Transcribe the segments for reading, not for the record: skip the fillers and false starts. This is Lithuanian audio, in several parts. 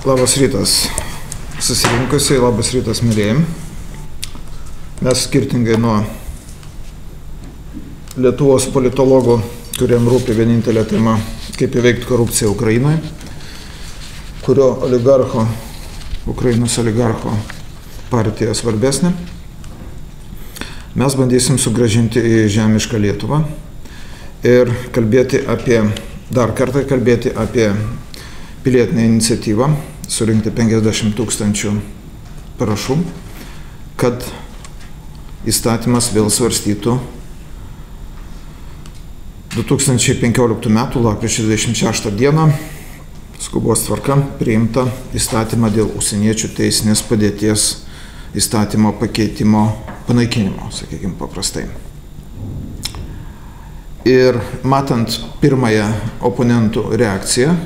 Labas rytas susirinkusiai, labas rytas mėlyjei. Mes skirtingai nuo Lietuvos politologų, kuriem rūpi vienintelė tema, kaip įveikti korupciją Ukrainoje, kurio Ukrainos oligarcho partija svarbesnė, mes bandysim sugrąžinti į žemišką Lietuvą ir dar kartą kalbėti apie pilietinę iniciatyvą, surinkti 50 000 parašų, kad įstatymas vėl svarstytų 2015 m. lapkričio 26 d. skubos tvarka priimta įstatymą dėl užsieniečių teisinės padėties įstatymo pakeitimo panaikinimo, sakykime paprastai. Ir matant pirmąją oponentų reakciją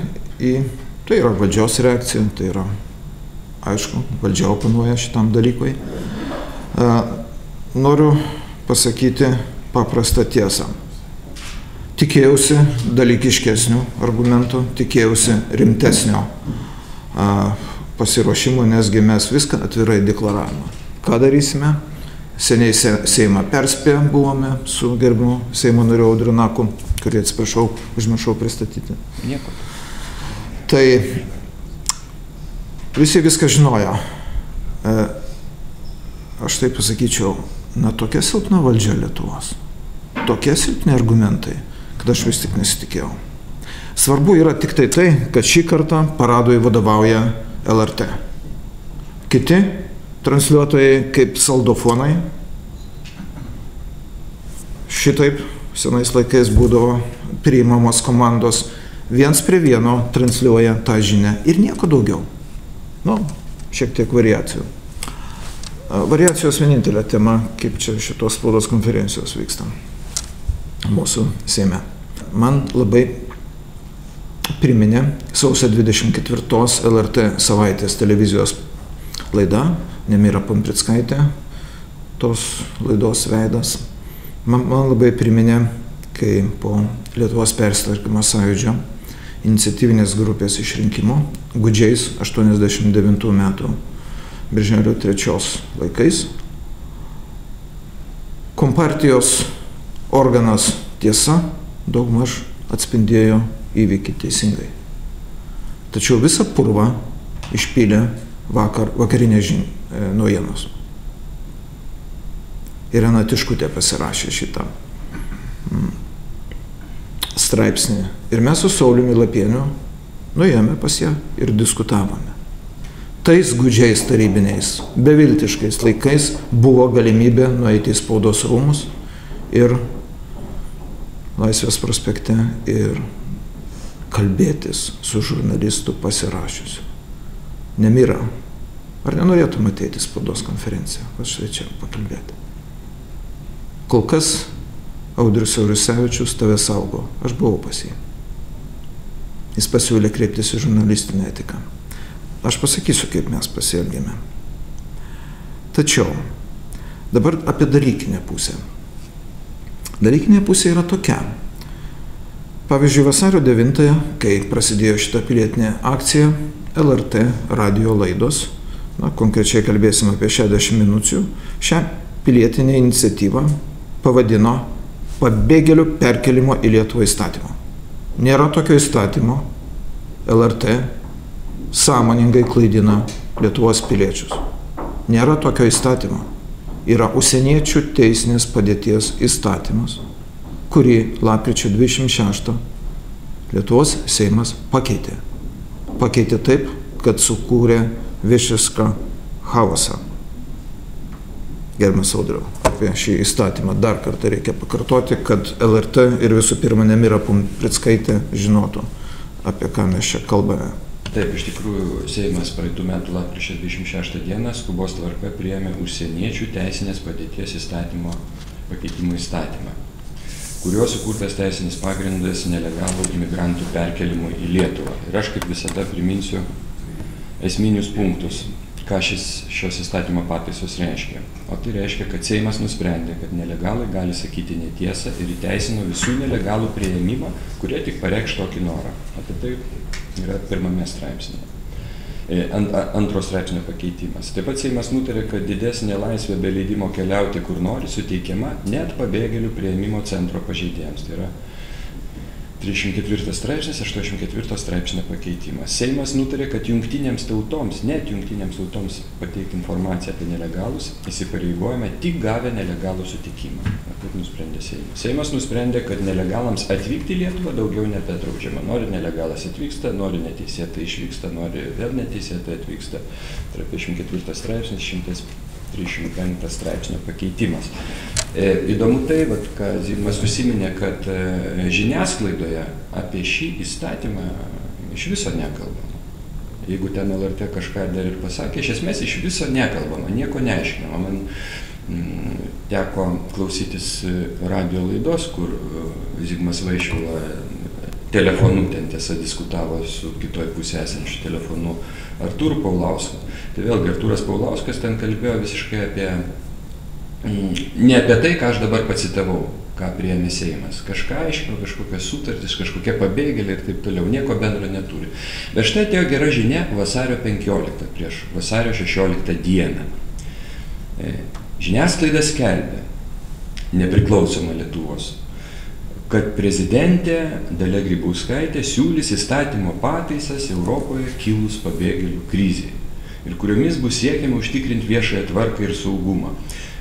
tai yra valdžios reakcija, tai yra, aišku, valdžia oponuoja šitam dalykui. Noriu pasakyti paprastą tiesą. Tikėjausi dalykiškesnių argumentų, tikėjausi rimtesnio pasiruošimo, nesgi mes viską atvirai deklaravome. Ką darysime? Seniai Seimą perspėję buvome su gerbiamu Seimo nariu Audriu Naku, kurį atsiprašau, užmiršau pristatyti. Nieko. Tai visi viską žinojo. Aš taip pasakyčiau, tokia silpna valdžia Lietuvos, tokie silpni argumentai, kad aš vis tik nesitikėjau. Svarbu yra tik tai, kad šį kartą paradui vadovauja LRT. Kiti transliuotojai kaip saldofonai, šitaip senais laikais būdavo priimamos komandos, viens prie vieno transliuoja tą žinią ir nieko daugiau. Šiek tiek variacijų. Variacijos vienintelė tema, kaip čia šitos spaudos konferencijos vyksta mūsų Seime. Man labai priminė sausio 24 LRT savaitės televizijos laida, Nemira Pumprickaitė, tos laidos veidas. Man labai priminė, kai po Lietuvos persitvarkymo sąjūdžio iniciatyvinės grupės išrinkimo gūdžiais 89 metų birželio 3 laikais kompartijos organas Tiesa daugmaž atspindėjo įvykį teisingai. Tačiau visą purvą išpylė vakarinės naujienos. Irena Tiškutė pasirašė šitą straipsnį. Ir mes su Sauliumi Lapieniu nuėjome pas ją ir diskutavome. Tais gūdžiais tarybiniais, beviltiškais laikais buvo galimybė nueiti į spaudos rūmus ir Laisvės prospekte ir kalbėtis su žurnalistu pasirašiusiu. Nemira, ar nenorėtum ateiti į spaudos konferenciją? Aš štai čia pakalbėti. Kol kas Audrius Aurisevičius tave saugo. Aš buvau pas jį. Jis pasiūlė kreiptis į žurnalistinę etiką. Aš pasakysiu, kaip mes pasielgėme. Tačiau dabar apie dalykinę pusę. Dalykinė pusė yra tokia. Pavyzdžiui, vasario 9, kai prasidėjo šitą pilietinę akciją, LRT radijo laidos, konkrečiai kalbėsim apie 60 minučių, šią pilietinę iniciatyvą pavadino pabėgėlių perkelimo į Lietuvą įstatymo. Nėra tokio įstatymo, LRT sąmoningai klaidina Lietuvos piliečius. Nėra tokio įstatymo. Yra užsieniečių teisinės padėties įstatymas, kurį lapkričio 26 Lietuvos Seimas pakeitė. Pakeitė taip, kad sukūrė visišką chaosą. Gerbiamas Audriau, apie šį įstatymą dar kartą reikia pakartoti, kad LRT ir visų pirma Nemira Pumprickaitė žinotų, apie ką mes čia kalbame. Taip, iš tikrųjų, Seimas praeitų metų lapkričio 26 d. skubos tvarka priėmė užsieniečių teisinės padėties įstatymo pakeitimų įstatymą, kuriuo sukurtas teisinis pagrindas nelegalų imigrantų perkelimui į Lietuvą. Ir aš kaip visada priminsiu esminius punktus, ką šios įstatymo pataisos reiškia. O tai reiškia, kad Seimas nusprendė, kad nelegalai gali sakyti netiesą ir įteisino visų nelegalų priėmimą, kurie tik pareikš tokį norą. Apie tai yra pirmame straipsnėje. Antro straipsnio pakeitimas. Taip pat Seimas nutarė, kad didesnė laisvė be leidimo keliauti kur nori suteikiama net pabėgėlių priėmimo centro pažeidėjams. Tai yra 34 straipsnis, 84 straipsnio pakeitimas. Seimas nutarė, kad jungtinėms tautoms, net jungtinėms tautoms pateikti informaciją apie nelegalus įsipareigojame tik gavę nelegalų sutikimą. Taip nusprendė Seimas. Seimas nusprendė, kad nelegalams atvykti į Lietuvą daugiau nebedraudžiama. Nori nelegalas atvyksta, nori neteisėtai išvyksta, nori vėl neteisėtai atvyksta. Tai yra 54 straipsnis, 135 straipsnio pakeitimas. Įdomu tai, ką Zigmas užsiminė, kad žiniasklaidoje apie šį įstatymą iš viso nekalbama. Jeigu ten LRT kažką dar ir pasakė, iš esmės iš viso nekalbama, nieko neaiškinama. Man teko klausytis radio laidos, kur Zigmas Vaišvila telefonu ten tiesa diskutavo su kitoj pusė esančiu telefonu Artūru Paulausku. Tai vėlgi Artūras Paulauskas ten kalbėjo visiškai ne apie tai, ką aš dabar pacitavau, ką priėmė Seimas. Kažką aiškino, kažkokias sutartis, kažkokie pabėgėliai ir taip toliau, nieko bendro neturi. Bet štai atėjo gera žinia vasario 15, prieš vasario 16 dieną. Žiniasklaida skelbė, nepriklausoma Lietuvos, kad prezidentė Dalia Grybauskaitė siūlys įstatymo pataisas Europoje kilus pabėgėlių krizei ir kuriomis bus siekiama užtikrinti viešąją tvarką ir saugumą.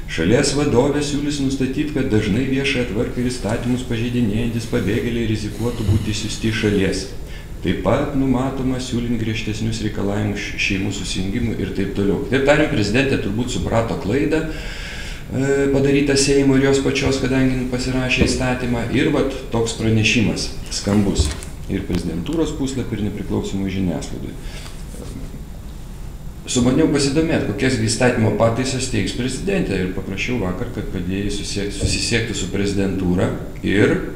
Šalies vadovė siūlys nustatyti, kad dažnai viešąją tvarką ir įstatymus pažeidinėjantis pabėgėliai rizikuotų būti išsiųsti iš šalies. Taip pat numatoma siūlint griežtesnius reikalavimus šeimų susijungimų ir taip toliau. Taip tariant, prezidentė turbūt suprato klaidą padarytą Seimo ir jos pačios, kadangi pasirašė įstatymą, ir toks pranešimas skambus ir prezidentūros puslapį, ir nepriklausomų žiniasklaidai. Sumaniau pasidomėti, kokias įstatymo pataisas teiks prezidentė ir paprašiau vakar, kad padėjai susisiekti su prezidentūra ir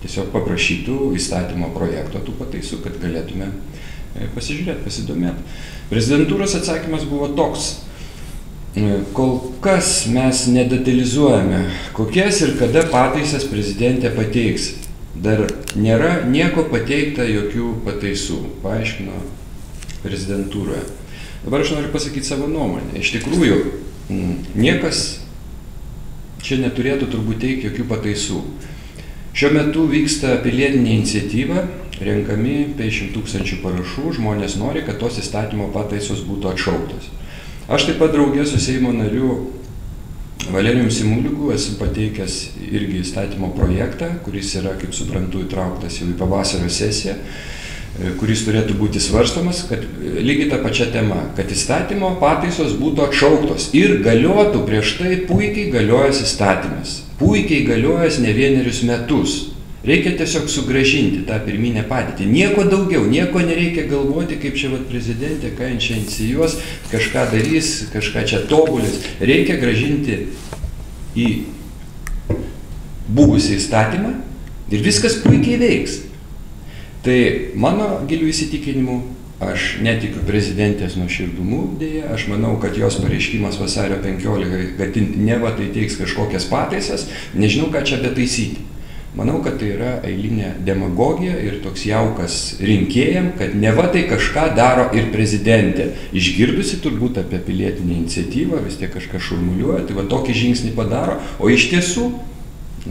tiesiog paprašytų įstatymo projekto tų pataisų, kad galėtume pasižiūrėti, pasidomėti. Prezidentūros atsakymas buvo toks. Kol kas mes nedetalizuojame, kokias ir kada pataisas prezidentė pateiks. Dar nėra nieko pateikta, jokių pataisų, paaiškino prezidentūroje. Dabar aš noriu pasakyti savo nuomonę. Iš tikrųjų, niekas čia neturėtų turbūt teikti jokių pataisų. Šiuo metu vyksta pilietinė iniciatyva, renkami 500 000 parašų, žmonės nori, kad tos įstatymo pataisos būtų atšauktos. Aš taip pat draugė su Seimo nariu Valerijum Simuliuku esu pateikęs irgi įstatymo projektą, kuris yra, kaip suprantu, įtrauktas jau į pavasario sesiją, kuris turėtų būti svarstomas, kad lygiai tą pačią temą, kad įstatymo pataisos būtų atšauktos ir galiotų prieš tai puikiai galiojęs įstatymas, puikiai galiojęs ne vienerius metus. Reikia tiesiog sugrąžinti tą pirminę padėtį. Nieko daugiau, nieko nereikia galvoti, kaip čia prezidentė, ką jin čia inicijuos, kažką darys, kažką čia tobulės. Reikia grąžinti į buvusį įstatymą ir viskas puikiai veiks. Tai mano gilių įsitikinimu, aš netikiu prezidentės nuoširdumu dėja, aš manau, kad jos pareiškimas vasario 15, kad neva tai teiks kažkokias pataisas, nežinau, ką čia betaisyti. Manau, kad tai yra eilinė demagogija ir toks jaukas rinkėjam, kad neva tai kažką daro ir prezidentė. Išgirdusi turbūt apie pilietinę iniciatyvą, vis tiek kažką šurmuliuoja, tai tokį žingsnį padaro, o iš tiesų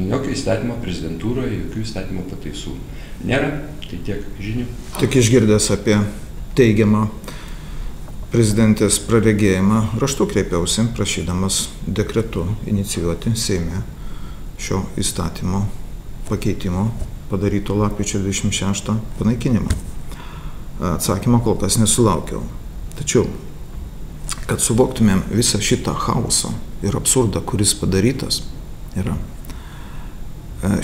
jokio įstatymo prezidentūroje, jokių įstatymo pataisų nėra. Tai tiek žinių. Tik išgirdęs apie teigiamą prezidentės praregėjimą, raštu kreipiausi, prašydamas dekretu inicijuoti Seime šio įstatymo pakeitimo padaryto lapkričio 26 panaikinimą. Atsakymo kol kas nesulaukiau. Tačiau, kad suvoktumėm visą šitą chaosą ir absurdą, kuris padarytas, yra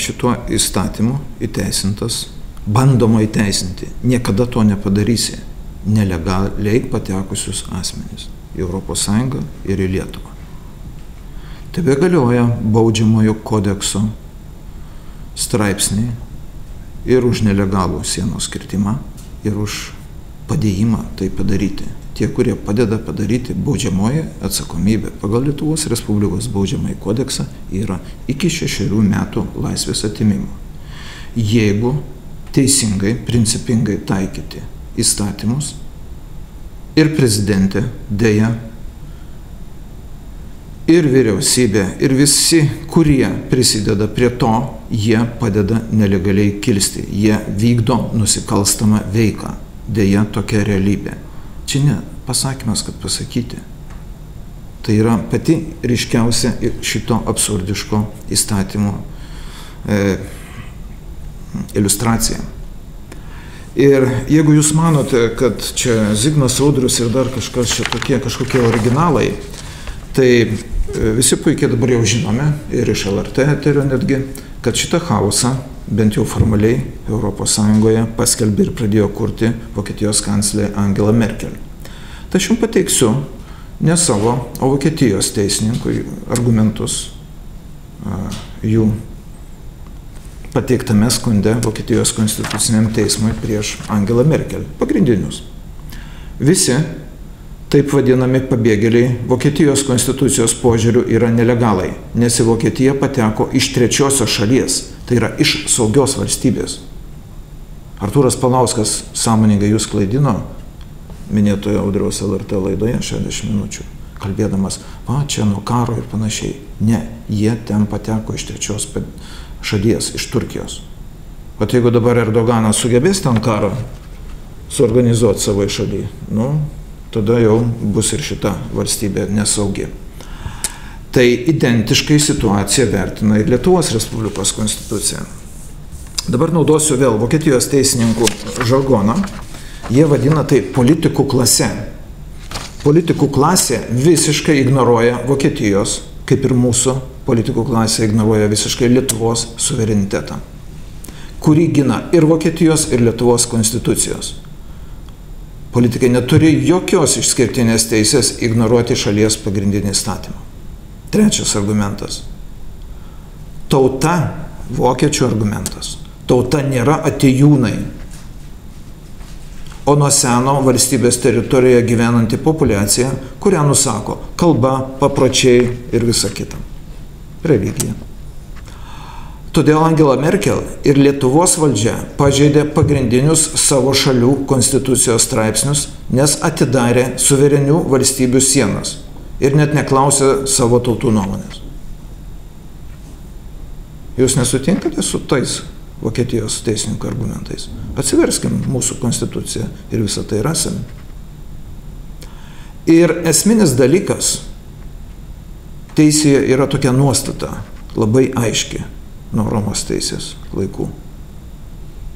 šituo įstatymu įteisintas, bandoma įteisinti, niekada to nepadarysi, nelegaliai patekusius asmenys į ES ir į Lietuvą. Tebegalioja baudžiamojo kodekso straipsniai ir už nelegalų sienos kirtimą, ir už padėjimą tai padaryti. Tie, kurie padeda padaryti, baudžiamoji atsakomybė pagal Lietuvos Respublikos baudžiamąjį kodeksą yra iki 6 metų laisvės atėmimo. Jeigu teisingai, principingai taikyti įstatymus ir prezidentė, dėja, ir vyriausybė, ir visi, kurie prisideda prie to, jie padeda nelegaliai kilsti, jie vykdo nusikalstamą veiką. Dėja, tokia realybė. Čia ne pasakymas, kad pasakyti. Tai yra pati ryškiausia šito absurdiško įstatymo iliustracija. Ir jeigu jūs manote, kad čia Zigmas Audrius ir dar kažkas čia kažkokie originalai, tai visi puikiai dabar jau žinome, ir iš LRT eterio netgi, kad šitą chaosą, bent jau formaliai, ES paskelbė ir pradėjo kurti Vokietijos kanclerė Angela Merkel. Tai aš jums pateiksiu ne savo, o Vokietijos teisininkų argumentus jų pateiktame skunde Vokietijos konstituciniam teismui prieš Angelą Merkel. Pagrindinius. Visi taip vadinami pabėgėliai Vokietijos konstitucijos požiūriu yra nelegalai, nes į Vokietiją pateko iš trečiosios šalies, tai yra iš saugios valstybės. Artūras Paulauskas sąmoningai jūs klaidino minėtoje Audriaus LRT laidoje 60 minučių, kalbėdamas, čia nuo karo ir panašiai. Ne, jie ten pateko iš trečios šalies, iš Turkijos. O jeigu dabar Erdoganas sugebės ten karą suorganizuoti savo šalyje, tada jau bus ir šita valstybė nesaugi. Tai identiškai situaciją vertina ir Lietuvos Respublikos konstitucija. Dabar naudosiu vėl Vokietijos teisininkų žargoną. Jie vadina tai politikų klase. Politikų klasė visiškai ignoruoja Vokietijos, kaip ir mūsų politikų klasė ignoruoja visiškai Lietuvos suverenitetą, kurį gina ir Vokietijos, ir Lietuvos konstitucijos. Politikai neturi jokios išskirtinės teisės ignoruoti šalies pagrindinį įstatymą. Trečias argumentas. Tauta, vokiečių argumentas. Tauta nėra atėjūnai, o nuo seno valstybės teritorijoje gyvenanti populiacija, kurią nusako kalba, papročiai ir visa kita. Religija. Todėl Angela Merkel ir Lietuvos valdžia pažeidė pagrindinius savo šalių konstitucijos straipsnius, nes atidarė suverenių valstybių sienas ir net neklausė savo tautų nuomonės. Jūs nesutinkate su tais Vokietijos teisininkų argumentais? Atsiverskim mūsų konstituciją ir visą tai rasim. Ir esminis dalykas teisėje yra tokia nuostata, labai aiški nuo Romos teisės laikų.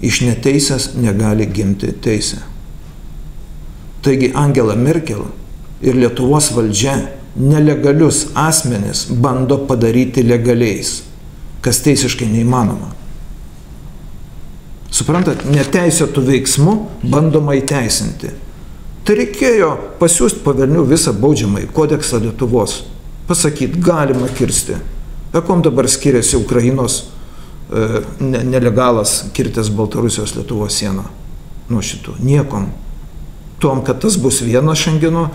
Iš neteisės negali gimti teisė. Taigi Angela Merkel ir Lietuvos valdžia nelegalius asmenis bando padaryti legaliais, kas teisiškai neįmanoma. Suprantat, neteisėtų veiksmų bandoma įteisinti. Tai reikėjo pasiųsti po velnių visą baudžiamąjį kodeksą Lietuvos. Pasakyti, galima kirsti. Kuom dabar skiriasi Ukrainos nelegalas kirtęs Baltarusijos Lietuvos sieną nuo šitų? Niekom. Tuom, kad tas bus vienas Šengeno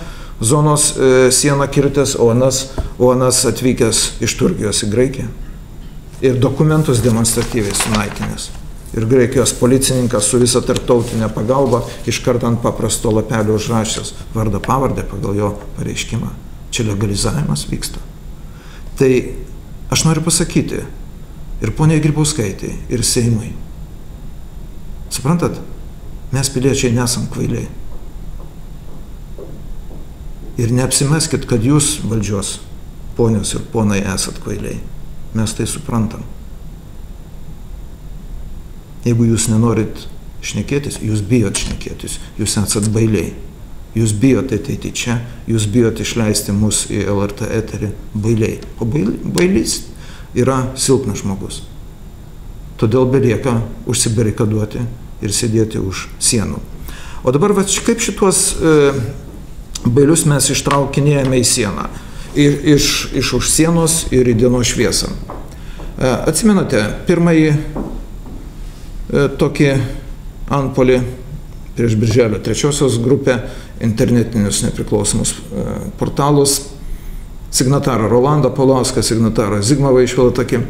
zonos sieną kirtęs, o anas atvykęs iš Turkijos į Graikiją. Ir dokumentus demonstratyviai sunaikinęs. Ir Graikijos policininkas su visa tarptautinė pagalba iškart ant paprasto lapelio užrašęs vardą pavardę pagal jo pareiškimą. Čia legalizavimas vyksta. Tai aš noriu pasakyti ir poniai Grybauskaitei, ir Seimui. Suprantat, mes piliečiai nesam kvailiai. Ir neapsimeskit, kad jūs valdžios ponios ir ponai esat kvailiai. Mes tai suprantam. Jeigu jūs nenorit šnekėtis, jūs bijot šnekėtis, jūs esat bailiai. Jūs bijote ateiti čia, jūs bijote išleisti mus į LRT eterį bailiai. O bailys yra silpnas žmogus. Todėl belieka užsibarikaduoti ir sėdėti už sienų. O dabar kaip šitos bailius mes ištraukinėjame į sieną. Iš už sienos ir į dienos šviesą. Atsimenate, pirmąjį tokį antpuolį prieš Birželio 3 grupę internetinius nepriklausomus portalus. Signatarą Rolandą Paulauską, signatarą Zigmą Vaišvilą tokį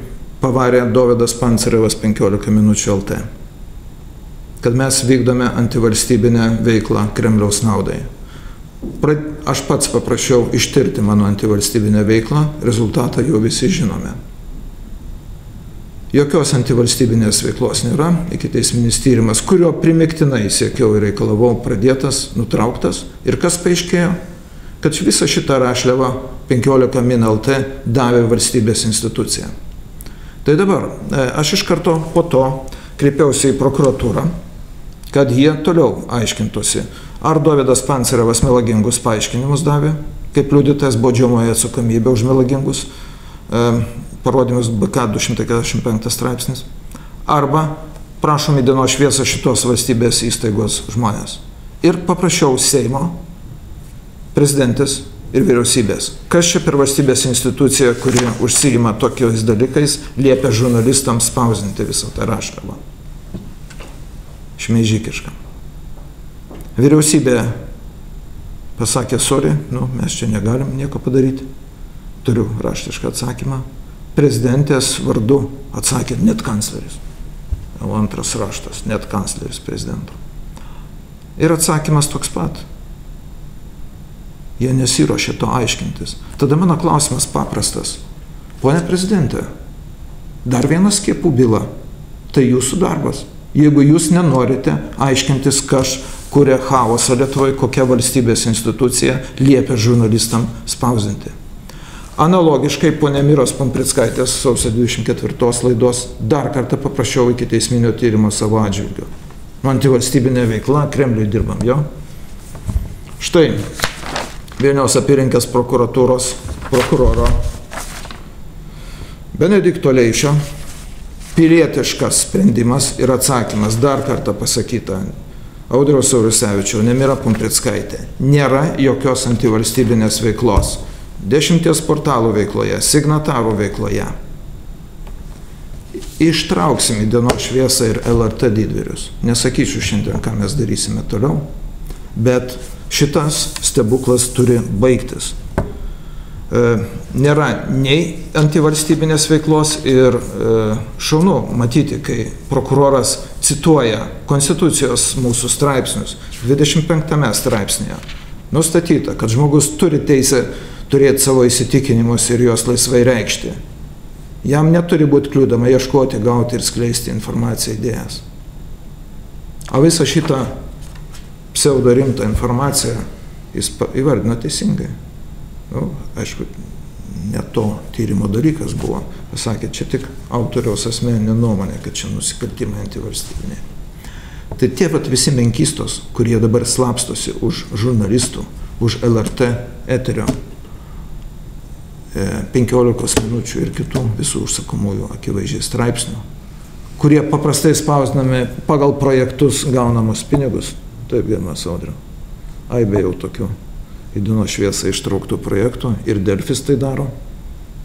pavarė Dovydas Pancerevas 15 minučių LT. kad mes vykdome antivalstybinę veiklą Kremliaus naudai. Aš pats paprašiau ištirti mano antivalstybinę veiklą, rezultatą jau visi žinome. Jokios antivalstybinės veiklos nėra, ikiteisminis tyrimas, kurio primiktinai siekiau ir reikalavau, pradėtas, nutrauktas. Ir kas paaiškėjo? Kad visą šitą rašliavą 15 min LT davė valstybės institucija. Tai dabar aš iš karto po to kreipiausi į prokuratūrą, kad jie toliau aiškintųsi, ar Dovydas Pancerevas melagingus paaiškinimus davė, kaip liudytojas baudžiamoji atsakomybė už melagingus parodymus BK 245 straipsnis, arba prašom į dienos šviesą šitos valstybės įstaigos žmonės. Ir paprašiau Seimo, prezidentės ir vyriausybės. Kas čia per valstybės institucija, kuri užsiima tokiais dalykais, liepia žurnalistams spausdinti visą tą rašliavą? Šmeižikiška. Vyriausybė pasakė, sorry, mes čia negalim nieko padaryti. Turiu raštišką atsakymą. Prezidentės vardu atsakė net kancleris. Jau antras raštas, net kancleris prezidento. Ir atsakymas toks pat. Jie nesiruošė to aiškintis. Tada mano klausimas paprastas. Pone prezidente, dar viena skiepų byla. Tai jūsų darbas. Jeigu jūs nenorite aiškintis, kas kuria chaosą Lietuvoje, kokia valstybės institucija liepia žurnalistam spausdinti. Analogiškai ponė Miros Pumprickaitės sausio 24 laidos dar kartą paprašiau ikiteisminio tyrimo savo atžvilgiu. Antivalstybinė veikla, Kremliui dirbam, jo. Štai Vilniaus apylinkės prokuratūros prokuroro Benedikto Leišio pilietiškas sprendimas ir atsakymas, dar kartą pasakyta, Audriaus Saurusevičiaus, Nemira Pumprickaitė, nėra jokios antivalstybinės veiklos. 10 portalų veikloje, signatarų veikloje. Ištrauksim į dienos šviesą ir LRT didvyrius. Nesakysiu šiandien, ką mes darysime toliau, bet šitas stebuklas turi baigtis. Nėra nei antivalstybinės veiklos ir šaunu matyti, kai prokuroras cituoja Konstitucijos mūsų straipsnius. 25 straipsnėje nustatyta, kad žmogus turi teisę turėti savo įsitikinimus ir juos laisvai reikšti. Jam neturi būti kliūdama ieškoti, gauti ir skleisti informaciją, idėjas. O visą šitą pseudo rimtą informaciją jis įvardino teisingai. Aišku, ne to tyrimo dalykas buvo. Pasakė, čia tik autoriaus asmeninė nuomonė, kad čia nusikaltimai antivalstybiniai. Tai tie visi menkystos, kurie dabar slapstosi už žurnalistų, už LRT eterio 15 minučių ir kitų visų užsakomųjų akivaizdžiai straipsnių, kurie paprastai spausdinami pagal projektus gaunamus pinigus. Taip, gerbiamas Audriau. Aibė jau tokių į dienos šviesą ištrauktų projektų ir Delfis tai daro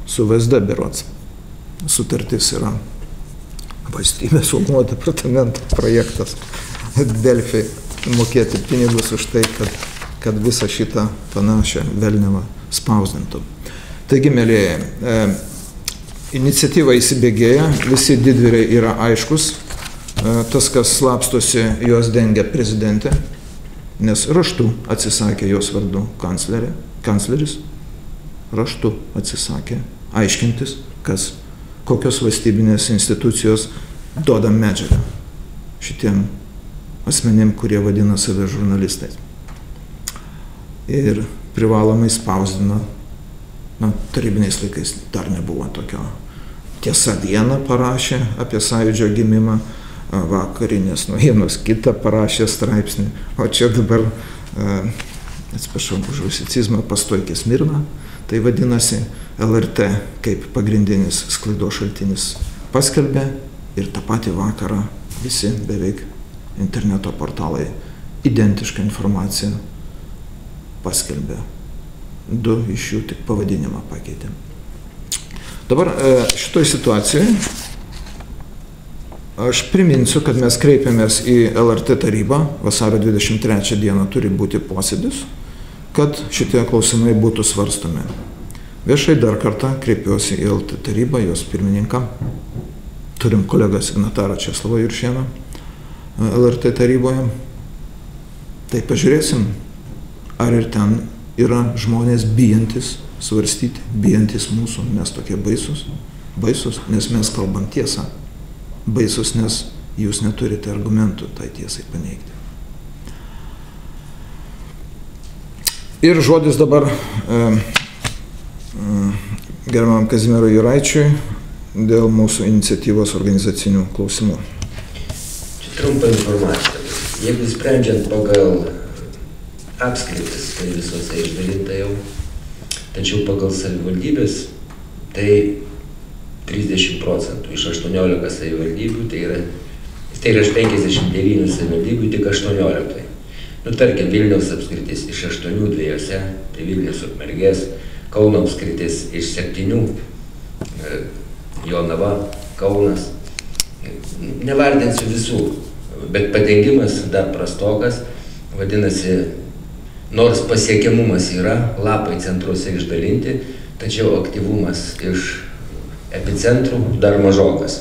su VSD berods. Sutartis yra valstybės saugumo departamento projektas. Delfi mokėti pinigus už tai, kad visą šitą panašią velniavą spausdintų. Taigi, mėlėjai, iniciatyva įsibėgėja, visi didvyriai yra aiškus, tas, kas slapstosi, juos dengia prezidentė, nes raštu atsisakė jos vardu kancleris, raštu atsisakė aiškintis, kokios valstybinės institucijos duoda medžiagą šitiem asmenim, kurie vadina save žurnalistais. Ir privalomai spausdina, tarybiniais laikais dar nebuvo tokio. Tiesa vieną parašė apie Sąjūdžio gimimą, Vakarinės naujienos kitą parašė straipsnį, o čia dabar, atsiprašau už rusicizmą, Pastoikis Mirna, tai vadinasi LRT kaip pagrindinis sklaidos šaltinis paskelbė ir tą patį vakarą visi beveik interneto portalai identišką informaciją paskelbė. 2 iš jų tik pavadinimą pakeitė. Dabar šitoj situacijoje aš priminsiu, kad mes kreipiamės į LRT tarybą, vasario 23 dieną turi būti posėdis, kad šitie klausimai būtų svarstomi. Viešai dar kartą kreipiuosi į LRT tarybą, jos pirmininką, turim kolegą signatarą Česlavą Juršėną, LRT taryboje. Tai pažiūrėsim, ar ir ten yra žmonės bijantis svarstyti, bijantis mūsų, mes tokie baisus, nes mes kalbam tiesą, baisus, nes jūs neturite argumentų tai tiesai paneigti. Ir žodis dabar gerbiamam Kazimierui Juraičiui dėl mūsų iniciatyvos organizacinių klausimų. Čia trumpa informacija. Jeigu sprendžiant pagal apskritis, tai visose išdalinta jau, tačiau pagal savivaldybės, tai 30% iš 18 savivaldybių, tai yra iš 59 savivaldybių tik 18. Tarkim, Vilniaus apskritis iš 8 dviejose, tai Vilnius Ukmergės, Kauno apskritis iš 7, Jonava, Kaunas. Nevardinsiu visų, bet padengimas dar prastokas, vadinasi, nors pasiekiamumas yra, lapai centruose išdalinti, tačiau aktyvumas iš epicentrų dar mažokas.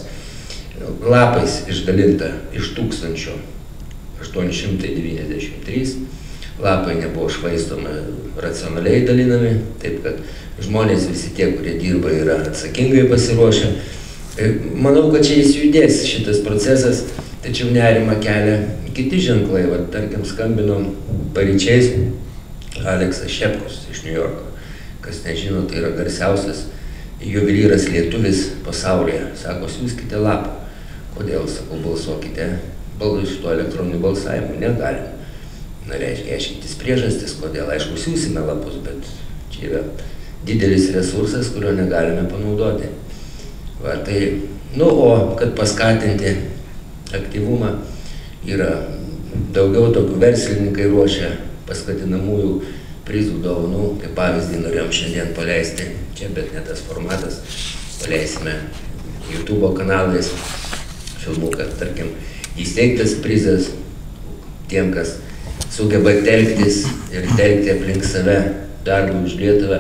Lapais išdalinta iš 1893, lapai nebuvo švaistomi, racionaliai dalinami, taip kad žmonės visi tie, kurie dirba, yra atsakingai pasiruošę. Manau, kad čia įsijudės šitas procesas, tačiau nerimą kelia kiti ženklai. Tarkim, skambino paryčiais Aleksas Šepkus iš New Yorko. Kas nežino, tai yra garsiausias juvelyras lietuvis pasaulyje. Sako, siųskite lapą. Kodėl? Sakau, balsuokite su tuo elektroniniu balsavimu. Negalim. Reiškia, aiškintis priežastis, kodėl. Aišku, siūsime lapus, bet čia yra didelis resursas, kurio negalime panaudoti. O kad paskatinti aktyvumą, yra daugiau tokių verslininkai ruošia paskatinamųjų prizų dovanų. Kaip pavyzdį norėjom šiandien paleisti čia, bet ne tas formatas. Paleisime YouTube kanalais filmuką, tarkim, įsteigtas prizas tiem, kas sugeba telktis ir telkti aplink save darbų už Lietuvą,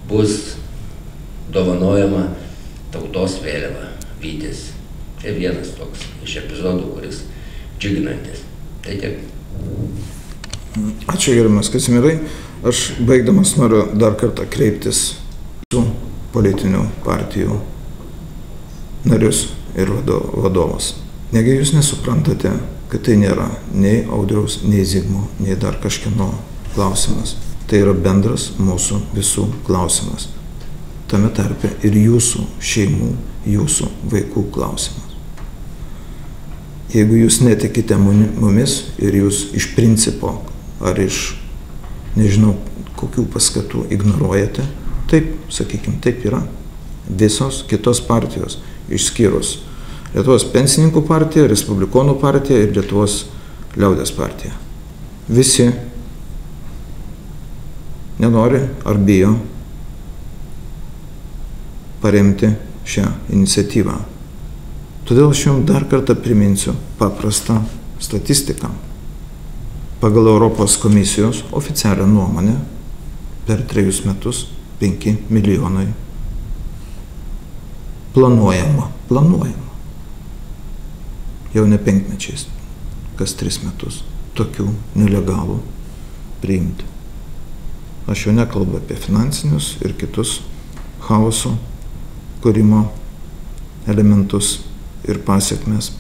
bus dovanojama tautos vėliava Vytis. Tai vienas toks iš epizodų, kuris džiuginantis. Tai tiek. Ačiū, gerbiamas Kazimierai. Aš baigdamas noriu dar kartą kreiptis su politinių partijų narius ir vadovus. Negi jūs nesuprantate, kad tai nėra nei Audriaus, nei Zigmo, nei dar kažkieno klausimas. Tai yra bendras mūsų visų klausimas. Tame tarpe ir jūsų šeimų, jūsų vaikų klausimas. Jeigu jūs netikite mumis ir jūs iš principo ar iš nežinau kokių paskatų ignoruojate, taip, sakykime, taip yra. Visos kitos partijos, išskyrus Lietuvos pensininkų partija, Respublikonų partija ir Lietuvos liaudės partija. Visi nenori ar bijo paremti šią iniciatyvą. Todėl aš jums dar kartą priminsiu paprastą statistiką. Pagal Europos komisijos oficialią nuomonę per 3 metus 5 milijonai planuojama. Jau ne 5 mečiais, kas 3 metus, tokių nelegalų priimti. Aš jau nekalbu apie finansinius ir kitus chaoso kūrimo elementus ir pasiekmes.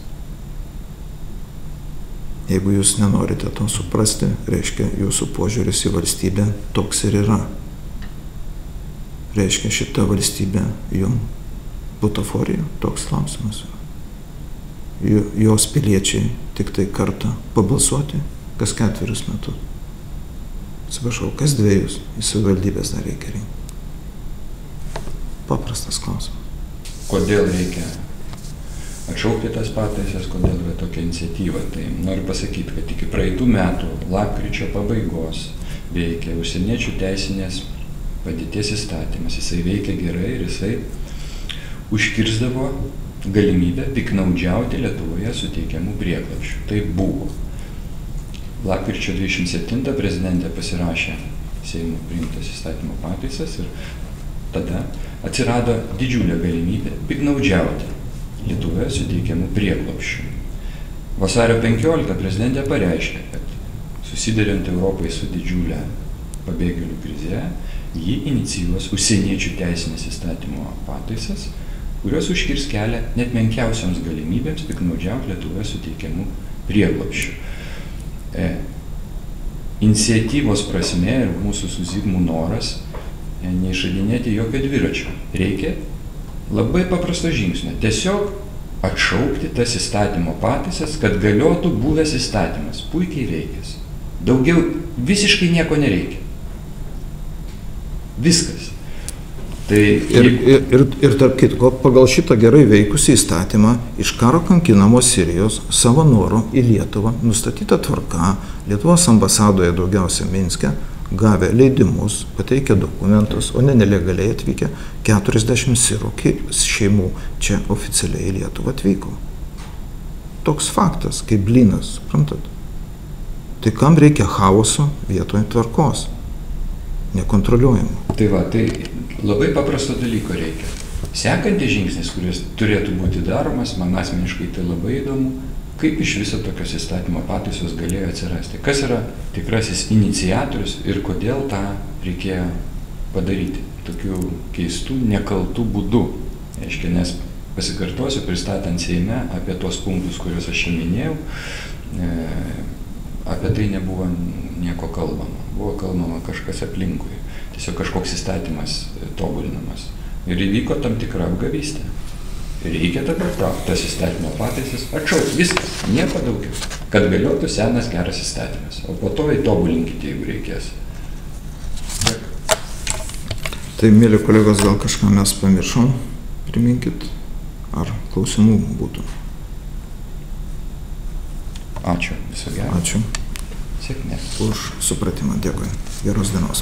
Jeigu jūs nenorite to suprasti, reiškia jūsų požiūris į valstybę toks ir yra. Reiškia šita valstybė jums butaforija, toks klausimas. Jos piliečiai tik tai kartą pabalsuoti kas 4 metus. Atsiprašau, kas 2 į savivaldybės dar reikia rinkti. Paprastas klausimas. Kodėl reikia atšaukti tas pataisas, kodėl yra tokia iniciatyva? Tai noriu pasakyti, kad iki praeitų metų lapkričio pabaigos veikia užsieniečių teisinės padėties įstatymas. Jisai veikia gerai ir jisai užkirsdavo galimybę piknaudžiauti Lietuvoje suteikiamų prieglobsčių. Tai buvo. Lapkričio 27 prezidentė pasirašė Seimo priimtas įstatymo pataisas ir tada atsirado didžiulė galimybė piknaudžiauti Lietuvoje suteikiamų prieglobsčių. Vasario 15 prezidentė pareiškė, kad susiduriant Europai su didžiulė pabėgėlių krize, ji inicijuos užsieniečių teisinės įstatymo pataisas, kurios užkirs kelią net menkiausioms galimybėms piktnaudžiauti Lietuvoje suteikiamų prieglobsčių. Iniciatyvos prasme ir mūsų su Zigmu noras neišradinėti jokio dviračio. Reikia labai paprasto žingsnio. Tiesiog atšaukti tas įstatymo pataisas, kad galiotų buvęs įstatymas, puikiai veikęs. Daugiau visiškai nieko nereikia. Viskas. Tai ir tarp kitko, pagal šitą gerai veikusį įstatymą iš karo kankinamos Sirijos savo noru į Lietuvą nustatyta tvarka Lietuvos ambasadoje daugiausia Minske gavę leidimus, pateikę dokumentus, o ne nelegaliai atvykę 40 sirų šeimų čia oficialiai į Lietuvą atvyko. Toks faktas, kaip blynas, suprantat? Tai kam reikia chaoso vietoje tvarkos? Nekontroliuojama. Tai va, tai labai paprasto dalyko reikia. Sekantis žingsnis, kuris turėtų būti daromas, man asmeniškai tai labai įdomu, kaip iš viso tokios įstatymo pataisos galėjo atsirasti. Kas yra tikrasis iniciatorius ir kodėl tą reikėjo padaryti tokiu keistų, nekaltų būdu. Aiškiai, nes pasikartosiu, pristatant Seime apie tos punktus, kuriuos aš jau minėjau, apie tai nebuvo nieko kalbama. Buvo kalbama kažkas aplinkui. Tiesiog kažkoks įstatymas tobulinamas. Ir įvyko tam tikra apgavystė. Reikia dabar tas įstatymo pataisas atšaukti. Viskas, nieko daugiau. Kad galiotų senas geras įstatymas. O po to įtobulinkite, jeigu reikės. Tai, mėly kolegos, gal kažką mes pamiršom? Priminkit, ar klausimų būtų? Ačiū, viso gero. Ačiū. Sėkmės. Už supratimą, dėkui. Geros dienos.